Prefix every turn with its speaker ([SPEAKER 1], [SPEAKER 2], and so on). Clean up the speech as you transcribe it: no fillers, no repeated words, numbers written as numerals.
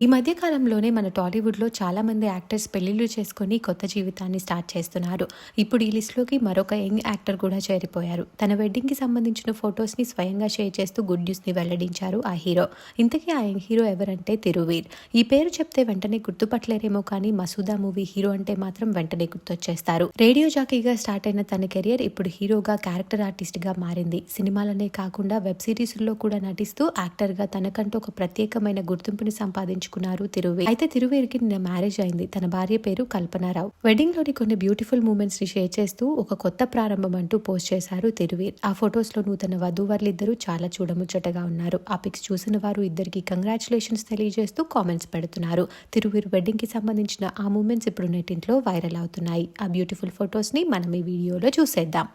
[SPEAKER 1] ఈ మధ్య కాలంలోనే మన టాలీవుడ్‌లో చాలామంది యాక్టర్స్ పెళ్లిళ్లు చేసుకొని కొత్త జీవితాన్ని స్టార్ట్ చేస్తున్నారు. ఇప్పుడు ఈ లిస్ట్‌లోకి మరొక యంగ్ యాక్టర్ కూడా చేరిపోయారు. తన వెడ్డింగ్‌కి సంబంధించిన ఫోటోస్‌ని స్వయంగా షేర్ చేస్తూ గుడ్ న్యూస్‌ని వెల్లడించారు ఆ హీరో. ఇంతకీ ఆ యంగ్ హీరో ఎవరంటే తిరువీర్. ఈ పేరు చెప్తే వెంటనే గుర్తుపట్టలేరేమో కానీ మసూదా మూవీ హీరో అంటే మాత్రం వెంటనే గుర్తొచ్చేస్తారు. రేడియో జాకీగా స్టార్ట్ అయిన తన కెరియర్ ఇప్పుడు హీరోగా, క్యారెక్టర్ ఆర్టిస్ట్‌గా మారింది. సినిమాలనే కాకుండా వెబ్ సిరీస్‌ల్లో కూడా నటిస్తూ యాక్టర్‌గా తనకంటూ ఒక ప్రత్యేకమైన గుర్తింపుని సంపాదించుకున్నారు తిరువీర్. అయితే తిరువీర్‌కి నిన్న మ్యారేజ్ అయింది. తన భార్య పేరు కల్పనారావు. వెడ్డింగ్ లోని కొన్ని బ్యూటిఫుల్ మూమెంట్స్ ని షేర్ చేస్తూ ఒక కొత్త ప్రారంభం అంటూ పోస్ట్ చేశారు తిరువీర్. ఆ ఫొటోస్ లో నూతన వధూవరులిద్దరూ చాలా చూడముచ్చటగా ఉన్నారు. ఆ పిక్స్ చూసిన వారు ఇద్దరికి కంగ్రాచులేషన్స్ తెలియజేస్తూ కామెంట్స్ పెడుతున్నారు. తిరువీర్ వెడ్డింగ్ కి సంబంధించిన ఆ మూమెంట్స్ ఇప్పుడు నెట్టింట్లో వైరల్ అవుతున్నాయి. ఆ బ్యూటిఫుల్ ఫొటోస్ ని మనం ఈ వీడియోలో చూసేద్దాం.